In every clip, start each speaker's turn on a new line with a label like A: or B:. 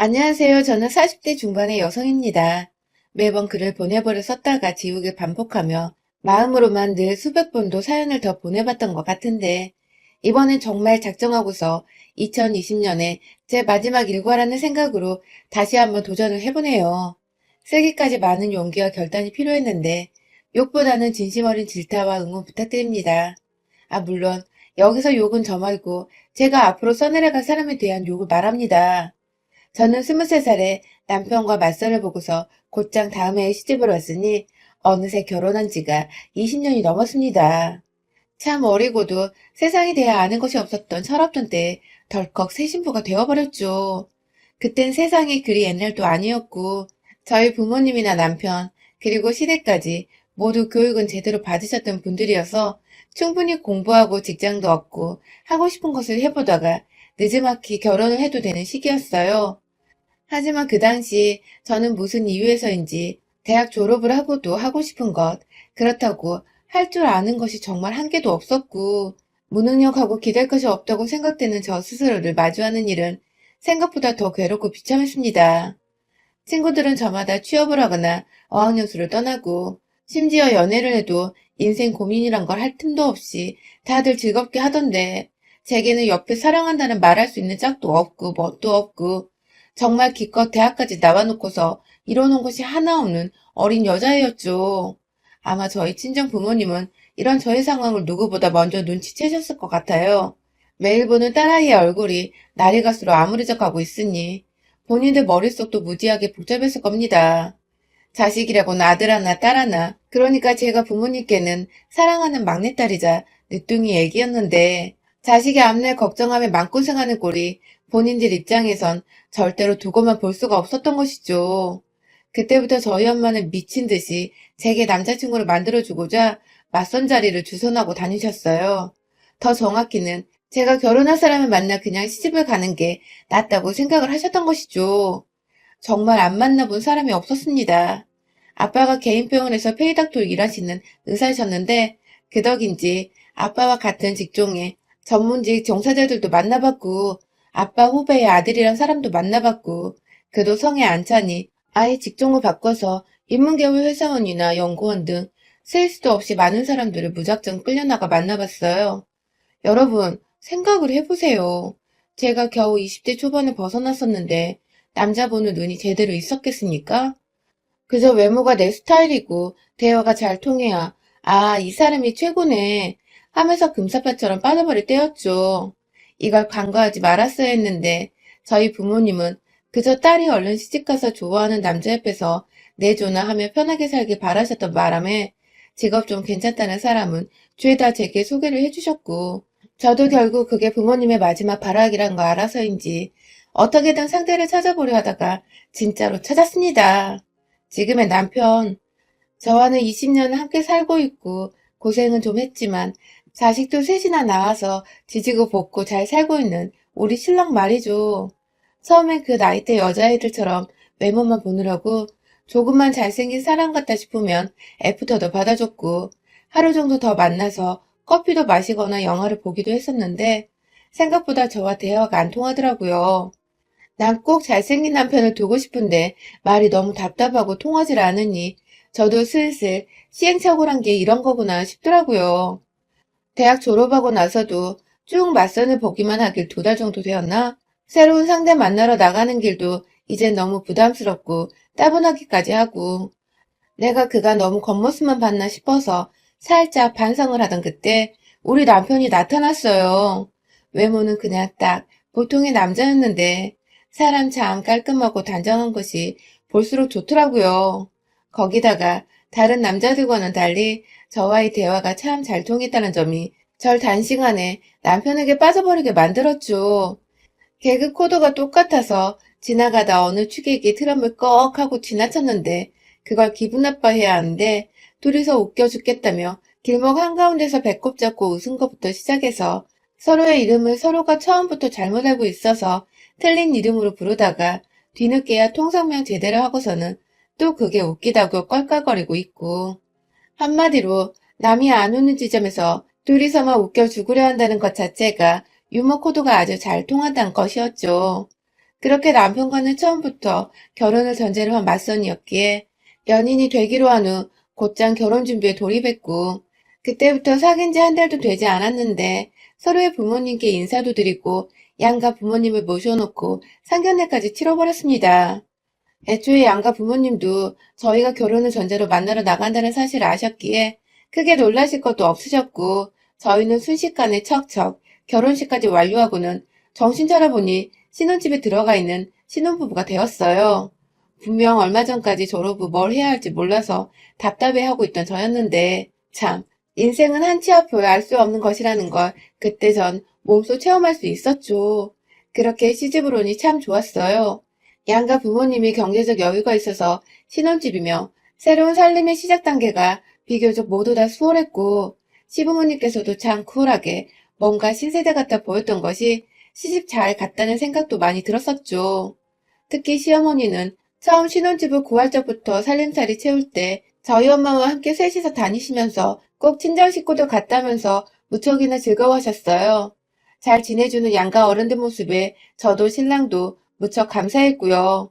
A: 안녕하세요. 저는 40대 중반의 여성입니다. 매번 글을 보내버려 썼다가 지우개 반복하며 마음으로만 늘 수백 번도 사연을 더 보내봤던 것 같은데 이번엔 정말 작정하고서 2020년에 제 마지막 일과라는 생각으로 다시 한번 도전을 해보네요. 쓰기까지 많은 용기와 결단이 필요했는데 욕보다는 진심 어린 질타와 응원 부탁드립니다. 물론 여기서 욕은 저 말고 제가 앞으로 써내려갈 사람에 대한 욕을 말합니다. 저는 23살에 남편과 맞선을 보고서 곧장 다음 해에 시집을 왔으니 어느새 결혼한 지가 20년이 넘었습니다. 참 어리고도 세상에 대해 아는 것이 없었던 철없던 때에 덜컥 새 신부가 되어버렸죠. 그땐 세상이 그리 옛날도 아니었고 저희 부모님이나 남편 그리고 시댁까지 모두 교육은 제대로 받으셨던 분들이어서 충분히 공부하고 직장도 얻고 하고 싶은 것을 해보다가 느지막이 결혼을 해도 되는 시기였어요. 하지만 그 당시 저는 무슨 이유에서인지 대학 졸업을 하고도 하고 싶은 것, 그렇다고 할 줄 아는 것이 정말 한 개도 없었고, 무능력하고 기댈 것이 없다고 생각되는 저 스스로를 마주하는 일은 생각보다 더 괴롭고 비참했습니다. 친구들은 저마다 취업을 하거나 어학연수를 떠나고, 심지어 연애를 해도 인생 고민이란 걸 할 틈도 없이 다들 즐겁게 하던데, 제게는 옆에 사랑한다는 말할 수 있는 짝도 없고, 뭣도 없고, 정말 기껏 대학까지 나와놓고서 이뤄놓은 것이 하나 없는 어린 여자애였죠. 아마 저희 친정 부모님은 이런 저의 상황을 누구보다 먼저 눈치채셨을 것 같아요. 매일 보는 딸아이의 얼굴이 날이 갈수록 아무래져가고 있으니 본인들 머릿속도 무지하게 복잡했을 겁니다. 자식이라고는 아들 하나 딸 하나, 그러니까 제가 부모님께는 사랑하는 막내딸이자 늦둥이 애기였는데 자식의 앞날 걱정하며 맘고생하는 꼴이 본인들 입장에선 절대로 두고만 볼 수가 없었던 것이죠. 그때부터 저희 엄마는 미친 듯이 제게 남자친구를 만들어주고자 맞선 자리를 주선하고 다니셨어요. 더 정확히는 제가 결혼할 사람을 만나 그냥 시집을 가는 게 낫다고 생각을 하셨던 것이죠. 정말 안 만나본 사람이 없었습니다. 아빠가 개인 병원에서 페이닥터 일하시는 의사셨는데 그 덕인지 아빠와 같은 직종의 전문직 종사자들도 만나봤고 아빠 후배의 아들이란 사람도 만나봤고 그도 성에 안 차니 아예 직종을 바꿔서 인문계열 회사원이나 연구원 등 셀 수도 없이 많은 사람들을 무작정 끌려나가 만나봤어요. 여러분, 생각을 해보세요. 제가 겨우 20대 초반에 벗어났었는데 남자 보는 눈이 제대로 있었겠습니까? 그저 외모가 내 스타일이고 대화가 잘 통해야 이 사람이 최고네 하면서 금사빠처럼 빠져버릴 때였죠. 이걸 간과하지 말았어야 했는데 저희 부모님은 그저 딸이 얼른 시집가서 좋아하는 남자 옆에서 내조나 하며 편하게 살길 바라셨던 바람에 직업 좀 괜찮다는 사람은 죄다 제게 소개를 해주셨고 저도 결국 그게 부모님의 마지막 발악이란 거 알아서인지 어떻게든 상대를 찾아보려 하다가 진짜로 찾았습니다. 지금의 남편, 저와는 20년 함께 살고 있고 고생은 좀 했지만 자식도 셋이나 낳아서 지지고 볶고 잘 살고 있는 우리 신랑 말이죠. 처음엔 그 나이대 여자애들처럼 외모만 보느라고 조금만 잘생긴 사람 같다 싶으면 애프터도 받아줬고 하루 정도 더 만나서 커피도 마시거나 영화를 보기도 했었는데 생각보다 저와 대화가 안 통하더라고요. 난 꼭 잘생긴 남편을 두고 싶은데 말이 너무 답답하고 통하질 않으니 저도 슬슬 시행착오란 게 이런 거구나 싶더라고요. 대학 졸업하고 나서도 쭉 맞선을 보기만 하길 2달 정도 되었나? 새로운 상대 만나러 나가는 길도 이젠 너무 부담스럽고 따분하기까지 하고 내가 그가 너무 겉모습만 봤나 싶어서 살짝 반성을 하던 그때 우리 남편이 나타났어요. 외모는 그냥 딱 보통의 남자였는데 사람 참 깔끔하고 단정한 것이 볼수록 좋더라고요. 거기다가 다른 남자들과는 달리 저와의 대화가 참 잘 통했다는 점이 절 단시간에 남편에게 빠져버리게 만들었죠. 개그 코드가 똑같아서 지나가다 어느 취객이 트럼을 꺽 하고 지나쳤는데 그걸 기분 나빠해야 하는데 둘이서 웃겨 죽겠다며 길목 한가운데서 배꼽 잡고 웃은 것부터 시작해서 서로의 이름을 서로가 처음부터 잘못 알고 있어서 틀린 이름으로 부르다가 뒤늦게야 통성명 제대로 하고서는 또 그게 웃기다고 껄껄거리고 있고 한마디로 남이 안 웃는 지점에서 둘이서만 웃겨 죽으려 한다는 것 자체가 유머 코드가 아주 잘 통한다는 것이었죠. 그렇게 남편과는 처음부터 결혼을 전제로 한 맞선이었기에 연인이 되기로 한 후 곧장 결혼 준비에 돌입했고 그때부터 사귄 지 한 달도 되지 않았는데 서로의 부모님께 인사도 드리고 양가 부모님을 모셔놓고 상견례까지 치러버렸습니다. 애초에 양가 부모님도 저희가 결혼을 전제로 만나러 나간다는 사실을 아셨기에 크게 놀라실 것도 없으셨고 저희는 순식간에 척척 결혼식까지 완료하고는 정신 차려보니 신혼집에 들어가 있는 신혼부부가 되었어요. 분명 얼마 전까지 졸업 후 뭘 해야 할지 몰라서 답답해하고 있던 저였는데 참 인생은 한 치 앞을 알 수 없는 것이라는 걸 그때 전 몸소 체험할 수 있었죠. 그렇게 시집을 오니 참 좋았어요. 양가 부모님이 경제적 여유가 있어서 신혼집이며 새로운 살림의 시작 단계가 비교적 모두 다 수월했고 시부모님께서도 참 쿨하게 뭔가 신세대 같아 보였던 것이 시집 잘 갔다는 생각도 많이 들었었죠. 특히 시어머니는 처음 신혼집을 구할 적부터 살림살이 채울 때 저희 엄마와 함께 셋이서 다니시면서 꼭 친정 식구들 같다면서 무척이나 즐거워하셨어요. 잘 지내주는 양가 어른들 모습에 저도 신랑도 무척 감사했고요.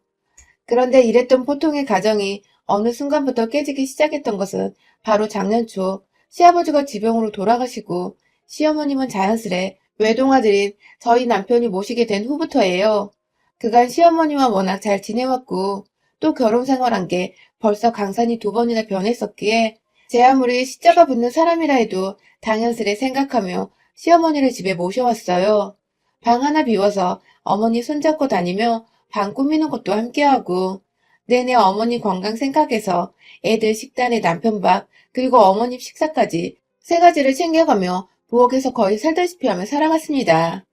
A: 그런데 이랬던 보통의 가정이 어느 순간부터 깨지기 시작했던 것은 바로 작년 초 시아버지가 지병으로 돌아가시고 시어머님은 자연스레 외동아들인 저희 남편이 모시게 된 후부터예요. 그간 시어머니와 워낙 잘 지내왔고 또 결혼 생활한 게 벌써 강산이 2번이나 변했었기에 제 아무리 시자가 붙는 사람이라 해도 당연스레 생각하며 시어머니를 집에 모셔왔어요. 방 하나 비워서 어머니 손잡고 다니며 방 꾸미는 것도 함께하고 내내 어머니 건강 생각해서 애들 식단에 남편 밥 그리고 어머님 식사까지 3가지를 챙겨가며 부엌에서 거의 살다시피 하며 살아갔습니다.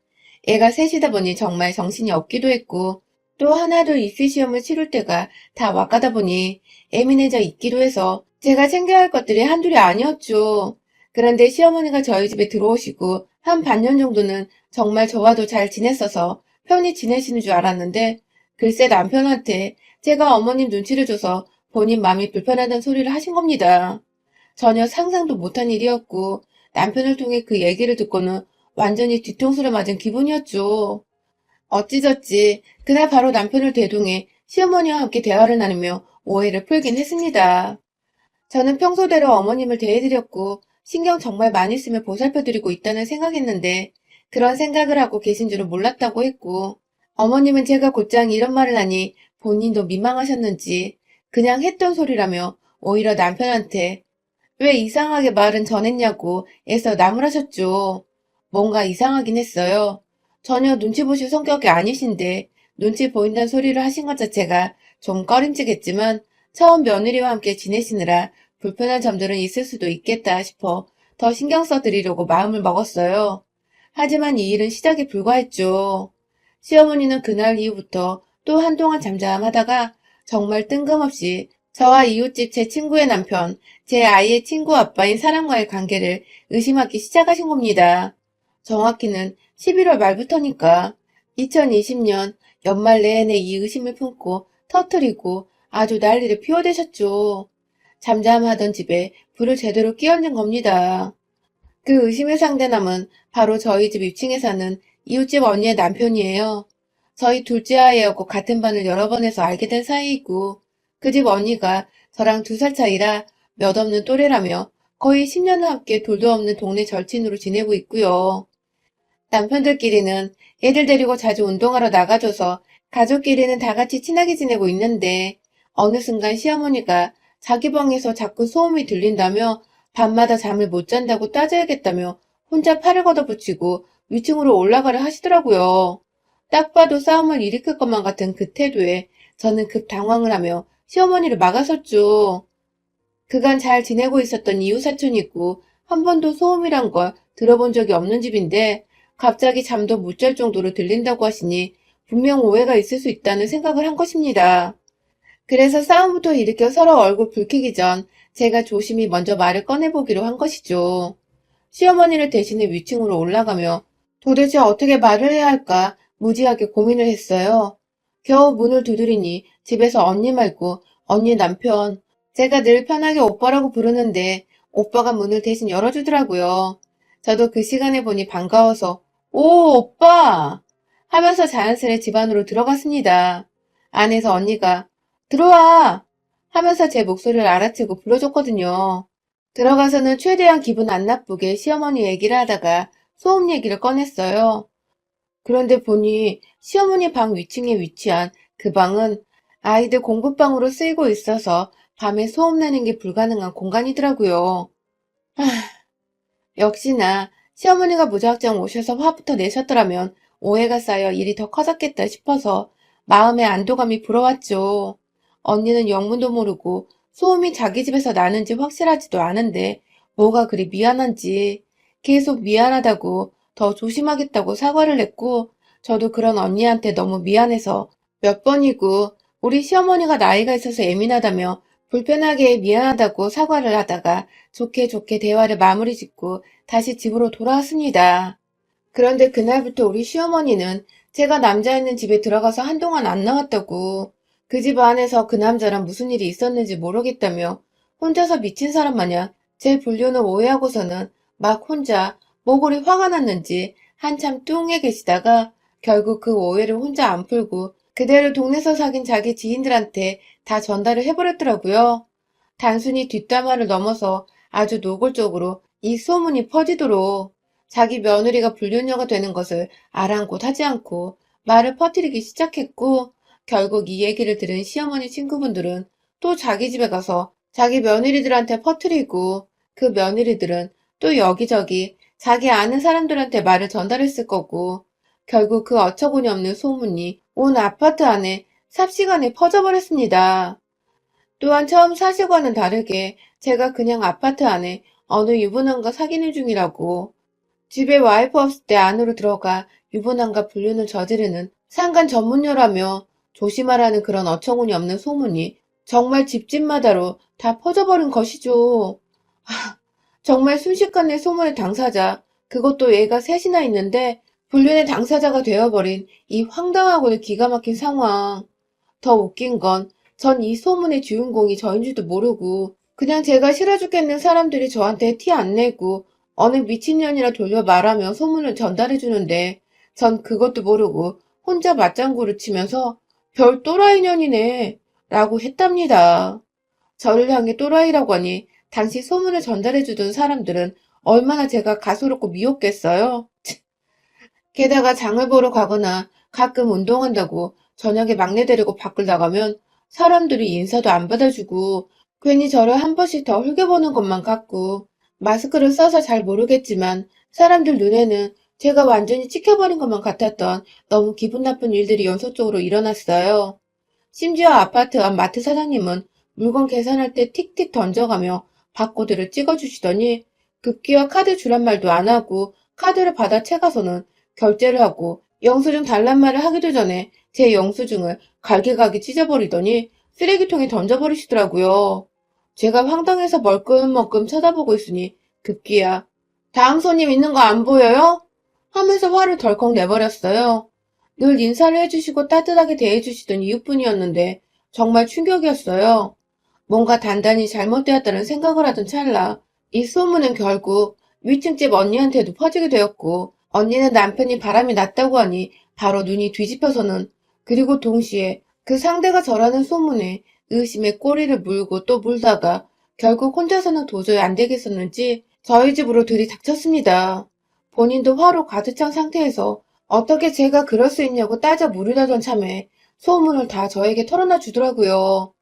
A: 애가 셋이다 보니 정말 정신이 없기도 했고 또 하나둘 입시 시험을 치를 때가 다 와가다 보니 예민해져 있기도 해서 제가 챙겨야 할 것들이 한둘이 아니었죠. 그런데 시어머니가 저희 집에 들어오시고 한 반년 정도는 정말 저와도 잘 지냈어서 편히 지내시는 줄 알았는데 글쎄 남편한테 제가 어머님 눈치를 줘서 본인 마음이 불편하다는 소리를 하신 겁니다. 전혀 상상도 못한 일이었고 남편을 통해 그 얘기를 듣고는 완전히 뒤통수를 맞은 기분이었죠. 어찌저찌 그날 바로 남편을 대동해 시어머니와 함께 대화를 나누며 오해를 풀긴 했습니다. 저는 평소대로 어머님을 대해드렸고 신경 정말 많이 쓰며 보살펴드리고 있다는 생각했는데 그런 생각을 하고 계신 줄은 몰랐다고 했고 어머님은 제가 곧장 이런 말을 하니 본인도 민망하셨는지 그냥 했던 소리라며 오히려 남편한테 왜 이상하게 말은 전했냐고 애써 나무라셨죠. 뭔가 이상하긴 했어요. 전혀 눈치 보실 성격이 아니신데 눈치 보인다는 소리를 하신 것 자체가 좀 꺼림칙했지만 처음 며느리와 함께 지내시느라 불편한 점들은 있을 수도 있겠다 싶어 더 신경 써드리려고 마음을 먹었어요. 하지만 이 일은 시작에 불과했죠. 시어머니는 그날 이후부터 또 한동안 잠잠하다가 정말 뜬금없이 저와 이웃집 제 친구의 남편, 제 아이의 친구 아빠인 사람과의 관계를 의심하기 시작하신 겁니다. 정확히는 11월 말부터니까 2020년 연말 내내 이 의심을 품고 터뜨리고 아주 난리를 피워대셨죠. 잠잠하던 집에 불을 제대로 끼얹은 겁니다. 그 의심의 상대남은 바로 저희 집 위층에 사는 이웃집 언니의 남편이에요. 저희 둘째 아이하고 같은 반을 여러 번 해서 알게 된 사이이고 그 집 언니가 저랑 2살 차이라 몇 없는 또래라며 거의 10년을 함께 돌도 없는 동네 절친으로 지내고 있고요. 남편들끼리는 애들 데리고 자주 운동하러 나가줘서 가족끼리는 다 같이 친하게 지내고 있는데 어느 순간 시어머니가 자기 방에서 자꾸 소음이 들린다며 밤마다 잠을 못 잔다고 따져야겠다며 혼자 팔을 걷어붙이고 위층으로 올라가려 하시더라고요. 딱 봐도 싸움을 일으킬 것만 같은 그 태도에 저는 급 당황을 하며 시어머니를 막아섰죠. 그간 잘 지내고 있었던 이웃 사촌이 있고 한 번도 소음이란 걸 들어본 적이 없는 집인데 갑자기 잠도 못 잘 정도로 들린다고 하시니 분명 오해가 있을 수 있다는 생각을 한 것입니다. 그래서 싸움부터 일으켜 서로 얼굴 붉히기 전 제가 조심히 먼저 말을 꺼내보기로 한 것이죠. 시어머니를 대신해 위층으로 올라가며 도대체 어떻게 말을 해야 할까 무지하게 고민을 했어요. 겨우 문을 두드리니 집에서 언니 말고 언니 남편, 제가 늘 편하게 오빠라고 부르는데 오빠가 문을 대신 열어주더라고요. 저도 그 시간에 보니 반가워서 오, 오빠! 하면서 자연스레 집 안으로 들어갔습니다. 안에서 언니가 들어와! 하면서 제 목소리를 알아채고 불러줬거든요. 들어가서는 최대한 기분 안 나쁘게 시어머니 얘기를 하다가 소음 얘기를 꺼냈어요. 그런데 보니 시어머니 방 위층에 위치한 그 방은 아이들 공부방으로 쓰이고 있어서 밤에 소음 내는 게 불가능한 공간이더라고요. 역시나 시어머니가 무작정 오셔서 화부터 내셨더라면 오해가 쌓여 일이 더 커졌겠다 싶어서 마음의 안도감이 불어왔죠. 언니는 영문도 모르고 소음이 자기 집에서 나는지 확실하지도 않은데 뭐가 그리 미안한지 계속 미안하다고 더 조심하겠다고 사과를 했고 저도 그런 언니한테 너무 미안해서 몇 번이고 우리 시어머니가 나이가 있어서 예민하다며 불편하게 미안하다고 사과를 하다가 좋게 좋게 대화를 마무리 짓고 다시 집으로 돌아왔습니다. 그런데 그날부터 우리 시어머니는 제가 남자 있는 집에 들어가서 한동안 안 나왔다고 그 집 안에서 그 남자랑 무슨 일이 있었는지 모르겠다며 혼자서 미친 사람 마냥 제 불륜을 오해하고서는 막 혼자 뭐 그리 화가 났는지 한참 뚱해 계시다가 결국 그 오해를 혼자 안 풀고 그대로 동네에서 사귄 자기 지인들한테 다 전달을 해버렸더라고요. 단순히 뒷담화를 넘어서 아주 노골적으로 이 소문이 퍼지도록 자기 며느리가 불륜녀가 되는 것을 아랑곳하지 않고 말을 퍼뜨리기 시작했고 결국 이 얘기를 들은 시어머니 친구분들은 또 자기 집에 가서 자기 며느리들한테 퍼뜨리고 그 며느리들은 또 여기저기 자기 아는 사람들한테 말을 전달했을 거고 결국 그 어처구니 없는 소문이 온 아파트 안에 삽시간에 퍼져버렸습니다. 또한 처음 사실과는 다르게 제가 그냥 아파트 안에 어느 유부남과 사귀는 중이라고 집에 와이프 없을 때 안으로 들어가 유부남과 불륜을 저지르는 상간 전문녀라며 조심하라는 그런 어처구니 없는 소문이 정말 집집마다로 다 퍼져버린 것이죠. 정말 순식간에 소문의 당사자, 그것도 애가 셋이나 있는데 불륜의 당사자가 되어버린 이 황당하고도 기가 막힌 상황. 더 웃긴 건 전 이 소문의 주인공이 저인 줄도 모르고 그냥 제가 싫어 죽겠는 사람들이 저한테 티 안 내고 어느 미친년이라 돌려 말하며 소문을 전달해 주는데 전 그것도 모르고 혼자 맞장구를 치면서 별 또라이년이네 라고 했답니다. 저를 향해 또라이라고 하니 당시 소문을 전달해 주던 사람들은 얼마나 제가 가소롭고 미웠겠어요. 게다가 장을 보러 가거나 가끔 운동한다고 저녁에 막내 데리고 밖을 나가면 사람들이 인사도 안 받아주고 괜히 저를 한 번씩 더 흘겨보는 것만 같고 마스크를 써서 잘 모르겠지만 사람들 눈에는 제가 완전히 찍혀버린 것만 같았던 너무 기분 나쁜 일들이 연속적으로 일어났어요. 심지어 아파트 앞 마트 사장님은 물건 계산할 때 틱틱 던져가며 바코드를 찍어주시더니 급기야 카드 주란 말도 안 하고 카드를 받아 채가서는 결제를 하고 영수증 달란 말을 하기도 전에 제 영수증을 갈기갈기 찢어버리더니 쓰레기통에 던져버리시더라고요. 제가 황당해서 멀끔멀끔 쳐다보고 있으니 급기야 다음 손님 있는 거 안 보여요? 하면서 화를 덜컥 내버렸어요. 늘 인사를 해주시고 따뜻하게 대해주시던 이웃분이었는데 정말 충격이었어요. 뭔가 단단히 잘못되었다는 생각을 하던 찰나 이 소문은 결국 위층집 언니한테도 퍼지게 되었고 언니는 남편이 바람이 났다고 하니 바로 눈이 뒤집혀서는 그리고 동시에 그 상대가 저라는 소문에 의심의 꼬리를 물고 또 물다가 결국 혼자서는 도저히 안 되겠었는지 저희 집으로 들이닥쳤습니다. 본인도 화로 가득 찬 상태에서 어떻게 제가 그럴 수 있냐고 따져 물으려던 참에 소문을 다 저에게 털어놔 주더라고요.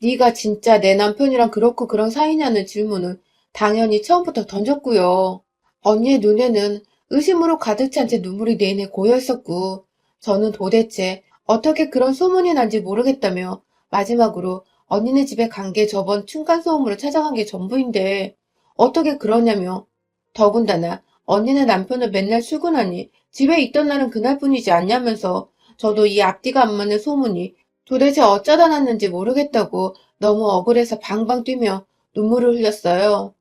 A: 네가 진짜 내 남편이랑 그렇고 그런 사이냐는 질문은 당연히 처음부터 던졌고요. 언니의 눈에는 의심으로 가득 찬 채 눈물이 내내 고여 있었고 저는 도대체 어떻게 그런 소문이 난지 모르겠다며 마지막으로 언니네 집에 간 게 저번 층간소음으로 찾아간 게 전부인데 어떻게 그러냐며 더군다나 언니네 남편은 맨날 출근하니 집에 있던 날은 그날뿐이지 않냐면서 저도 이 앞뒤가 안 맞는 소문이 도대체 어쩌다 났는지 모르겠다고 너무 억울해서 방방 뛰며 눈물을 흘렸어요.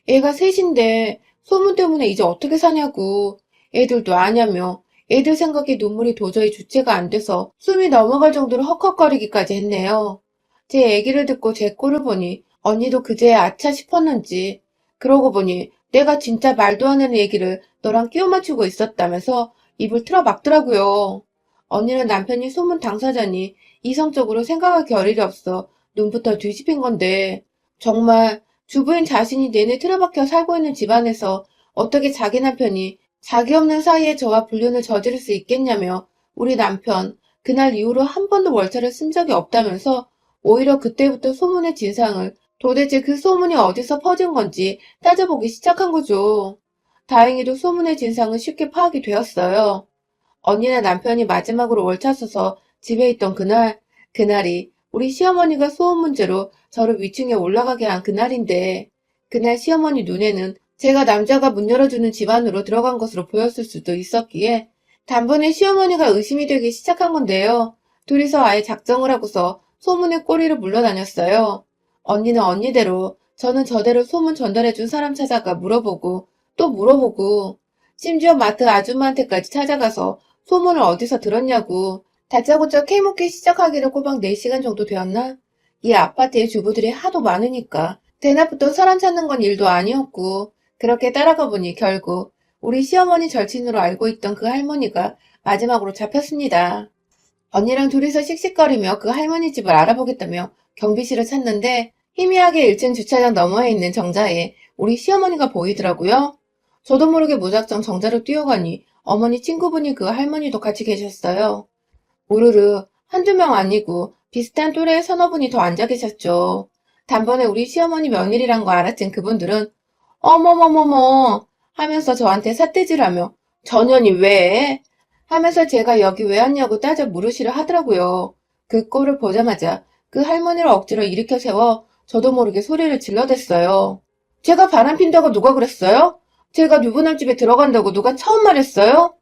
A: 애가 셋인데 소문 때문에 이제 어떻게 사냐고 애들도 아냐며 애들 생각에 눈물이 도저히 주체가 안 돼서 숨이 넘어갈 정도로 헉헉거리기까지 했네요. 제 얘기를 듣고 제 꼴을 보니 언니도 그제야 아차 싶었는지 그러고 보니 내가 진짜 말도 안 되는 얘기를 너랑 끼워 맞추고 있었다면서 입을 틀어 막더라고요. 언니는 남편이 소문 당사자니 이성적으로 생각할 겨를이 없어 눈부터 뒤집힌 건데 정말 주부인 자신이 내내 틀어박혀 살고 있는 집안에서 어떻게 자기 남편이 자기 없는 사이에 저와 불륜을 저지를 수 있겠냐며 우리 남편 그날 이후로 한 번도 월차를 쓴 적이 없다면서 오히려 그때부터 소문의 진상을 도대체 그 소문이 어디서 퍼진 건지 따져보기 시작한 거죠. 다행히도 소문의 진상은 쉽게 파악이 되었어요. 언니네 남편이 마지막으로 월차 써서 집에 있던 그날이 우리 시어머니가 소음 문제로 저를 위층에 올라가게 한 그날인데, 그날 시어머니 눈에는 제가 남자가 문 열어주는 집 안으로 들어간 것으로 보였을 수도 있었기에, 단번에 시어머니가 의심이 되기 시작한 건데요. 둘이서 아예 작정을 하고서 소문의 꼬리를 물러다녔어요. 언니는 언니대로, 저는 저대로 소문 전달해준 사람 찾아가 물어보고, 또 물어보고, 심지어 마트 아줌마한테까지 찾아가서 소문을 어디서 들었냐고 다짜고짜 캐묻기 시작하기로 꼬박 4시간 정도 되었나? 이 아파트에 주부들이 하도 많으니까 대낮부터 사람 찾는 건 일도 아니었고 그렇게 따라가 보니 결국 우리 시어머니 절친으로 알고 있던 그 할머니가 마지막으로 잡혔습니다. 언니랑 둘이서 씩씩거리며 그 할머니 집을 알아보겠다며 경비실을 찾는데 희미하게 1층 주차장 너머에 있는 정자에 우리 시어머니가 보이더라고요. 저도 모르게 무작정 정자로 뛰어가니 어머니 친구분이 그 할머니도 같이 계셨어요. 우르르 한두 명 아니고 비슷한 또래의 서너 분이 더 앉아 계셨죠. 단번에 우리 시어머니 며느리란 거 알아챈 그분들은 어머머머머 하면서 저한테 삿대질하며 전현이 왜? 하면서 제가 여기 왜 왔냐고 따져 물으시려 하더라고요. 그 꼴을 보자마자 그 할머니를 억지로 일으켜 세워 저도 모르게 소리를 질러댔어요. 제가 바람핀다고 누가 그랬어요? 제가 유부남 집에 들어간다고 누가 처음 말했어요?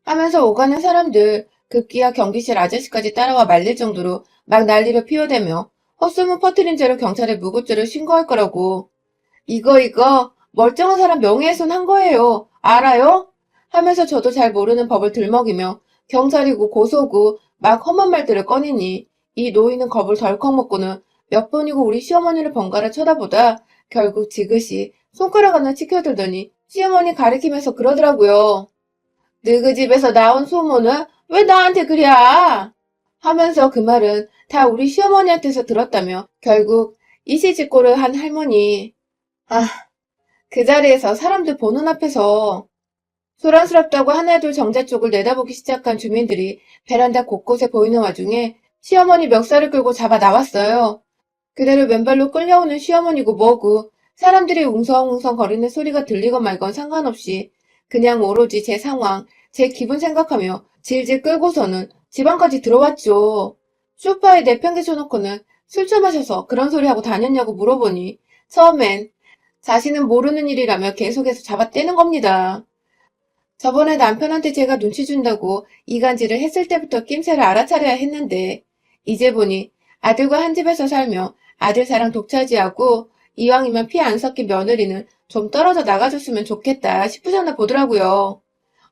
A: 하면서 오가는 사람들 급기야 경비실 아저씨까지 따라와 말릴 정도로 막 난리를 피워대며 헛소문 퍼뜨린 죄로 경찰에 무고죄를 신고할 거라고. 이거 멀쩡한 사람 명예훼손 한 거예요. 알아요? 하면서 저도 잘 모르는 법을 들먹이며 경찰이고 고소고 막 험한 말들을 꺼내니 이 노인은 겁을 덜컥 먹고는 몇 번이고 우리 시어머니를 번갈아 쳐다보다 결국 지그시 손가락 하나 치켜들더니 시어머니 가리키면서 그러더라고요. 너그 집에서 나온 소문은 왜 나한테 그랴? 하면서 그 말은 다 우리 시어머니한테서 들었다며 결국 이시직고를 한 할머니. 아, 그 자리에서 사람들 보는 앞에서 소란스럽다고 하나둘 정자 쪽을 내다보기 시작한 주민들이 베란다 곳곳에 보이는 와중에 시어머니 멱살을 끌고 잡아 나왔어요. 그대로 맨발로 끌려오는 시어머니고 뭐고 사람들이 웅성웅성 거리는 소리가 들리건 말건 상관없이 그냥 오로지 제 상황, 제 기분 생각하며 질질 끌고서는 집 안까지 들어왔죠. 소파에 내팽개쳐놓고는 술 처마셔서 그런 소리 하고 다녔냐고 물어보니 처음엔 자신은 모르는 일이라며 계속해서 잡아떼는 겁니다. 저번에 남편한테 제가 눈치 준다고 이간질을 했을 때부터 낌새를 알아차려야 했는데 이제 보니 아들과 한 집에서 살며 아들 사랑 독차지하고 이왕이면 피 안 섞인 며느리는 좀 떨어져 나가줬으면 좋겠다 싶으셨나 보더라고요.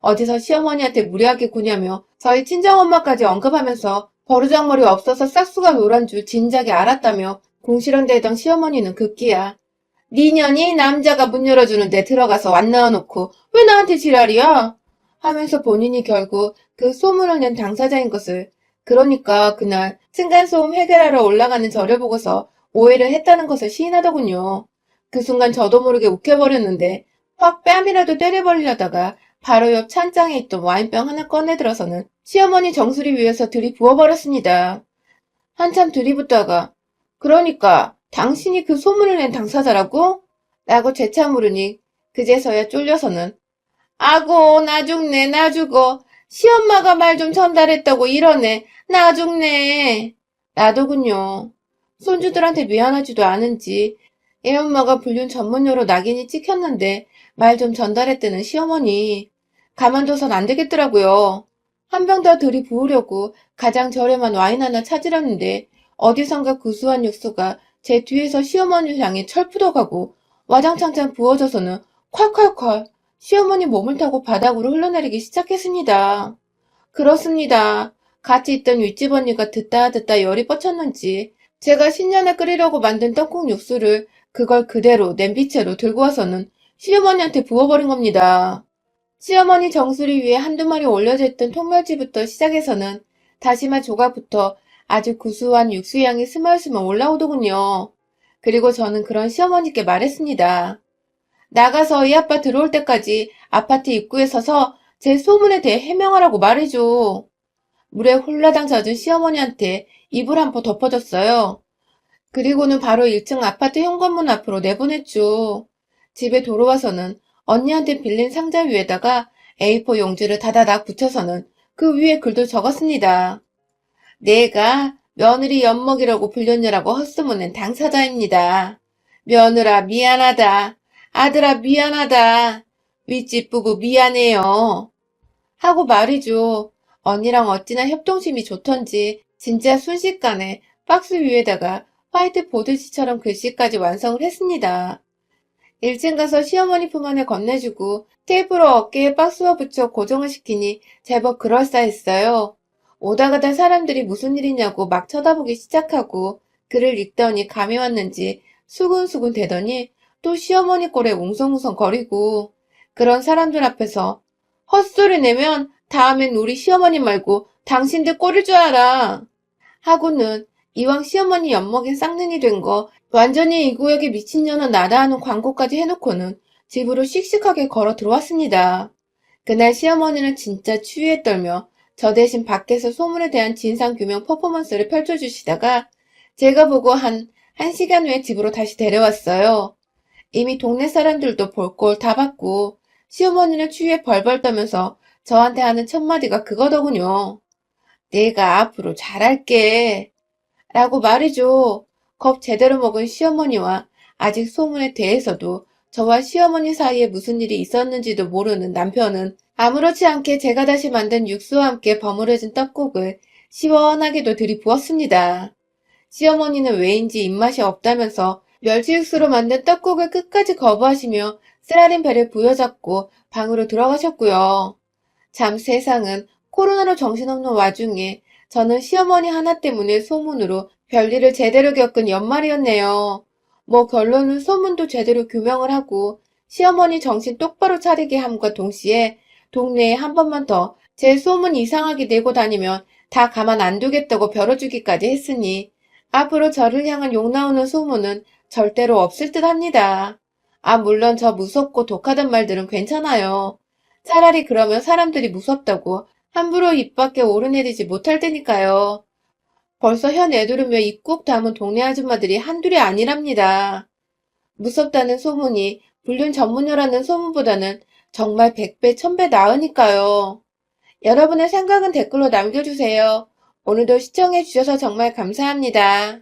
A: 어디서 시어머니한테 무리하게 구냐며 저희 친정엄마까지 언급하면서 버르장머리 없어서 싹수가 노란 줄 진작에 알았다며 궁시렁대던 시어머니는 급기야 니년이 남자가 문 열어주는데 들어가서 안 넣어놓고 왜 나한테 지랄이야? 하면서 본인이 결국 그 소문을 낸 당사자인 것을 그러니까 그날 층간소음 해결하러 올라가는 저를 보고서 오해를 했다는 것을 시인하더군요. 그 순간 저도 모르게 욱해버렸는데 확 뺨이라도 때려버리려다가 바로 옆 찬장에 있던 와인병 하나 꺼내들어서는 시어머니 정수리 위에서 들이부어버렸습니다. 한참 들이붓다가 그러니까 당신이 그 소문을 낸 당사자라고? 라고 재차 물으니 그제서야 쫄려서는 아고 나 죽네 나 죽어 시엄마가 말 좀 전달했다고 이러네 나 죽네 나더군요. 손주들한테 미안하지도 않은지 애엄마가 불륜 전문료로 낙인이 찍혔는데 말 좀 전달했다는 시어머니 가만둬선 안 되겠더라고요. 한 병 더 들이부으려고 가장 저렴한 와인 하나 찾으려는데 어디선가 구수한 육수가 제 뒤에서 시어머니를 향해 철푸덕하고 와장창창 부어져서는 콸콸콸 시어머니 몸을 타고 바닥으로 흘러내리기 시작했습니다. 그렇습니다. 같이 있던 윗집 언니가 듣다 열이 뻗쳤는지 제가 신년에 끓이려고 만든 떡국 육수를 그걸 그대로 냄비채로 들고 와서는 시어머니한테 부어버린 겁니다. 시어머니 정수리 위에 한두 마리 올려져 있던 통멸치부터 시작해서는 다시마 조각부터 아주 구수한 육수 향이 스멀스멀 올라오더군요. 그리고 저는 그런 시어머니께 말했습니다. 나가서 이 아빠 들어올 때까지 아파트 입구에 서서 제 소문에 대해 해명하라고 말해줘. 물에 홀라당 젖은 시어머니한테 이불 한 포 덮어줬어요. 그리고는 바로 1층 아파트 현관문 앞으로 내보냈죠. 집에 돌아와서는 언니한테 빌린 상자 위에다가 A4 용지를 다다닥 붙여서는 그 위에 글도 적었습니다. 내가 며느리 엿먹이라고 불렸냐라고 헛소문낸 당사자입니다. 며느라 미안하다. 아들아 미안하다. 윗집 부부 미안해요. 하고 말이죠. 언니랑 어찌나 협동심이 좋던지 진짜 순식간에 박스 위에다가 화이트 보드지처럼 글씨까지 완성을 했습니다. 1층 가서 시어머니 품 안에 건네주고 테이프로 어깨에 박스와 붙여 고정을 시키니 제법 그럴싸했어요. 오다 가다 사람들이 무슨 일이냐고 막 쳐다보기 시작하고 글을 읽더니 감이 왔는지 수근수근 대더니 또 시어머니 꼴에 웅성웅성 거리고 그런 사람들 앞에서 헛소리 내면 다음엔 우리 시어머니 말고 당신들 꼴일 줄 알아. 하고는 이왕 시어머니 엿먹인 쌍년이 된 거 완전히 이 구역에 미친년은 나다 하는 광고까지 해놓고는 집으로 씩씩하게 걸어 들어왔습니다. 그날 시어머니는 진짜 추위에 떨며 저 대신 밖에서 소문에 대한 진상규명 퍼포먼스를 펼쳐주시다가 제가 보고 한 시간 후에 집으로 다시 데려왔어요. 이미 동네 사람들도 볼 꼴 다 봤고 시어머니는 추위에 벌벌 떠면서 저한테 하는 첫마디가 그거더군요. 내가 앞으로 잘할게. 라고 말이죠. 겁 제대로 먹은 시어머니와 아직 소문에 대해서도 저와 시어머니 사이에 무슨 일이 있었는지도 모르는 남편은 아무렇지 않게 제가 다시 만든 육수와 함께 버무려진 떡국을 시원하게도 들이부었습니다. 시어머니는 왜인지 입맛이 없다면서 멸치 육수로 만든 떡국을 끝까지 거부하시며 쓰라린 배를 부여잡고 방으로 들어가셨고요. 참 세상은 코로나로 정신없는 와중에 저는 시어머니 하나 때문에 소문으로 별일을 제대로 겪은 연말이었네요. 뭐 결론은 소문도 제대로 규명을 하고 시어머니 정신 똑바로 차리게 함과 동시에 동네에 한 번만 더 제 소문 이상하게 내고 다니면 다 가만 안 두겠다고 벼러주기까지 했으니 앞으로 저를 향한 욕 나오는 소문은 절대로 없을 듯 합니다. 아, 물론 저 무섭고 독하단 말들은 괜찮아요. 차라리 그러면 사람들이 무섭다고 함부로 입 밖에 오르내리지 못할 테니까요. 벌써 혀 내두르며 입 꾹 다문 동네 아줌마들이 한둘이 아니랍니다. 무섭다는 소문이 불륜 전문녀라는 소문보다는 정말 100배, 1000배 나으니까요. 여러분의 생각은 댓글로 남겨주세요. 오늘도 시청해주셔서 정말 감사합니다.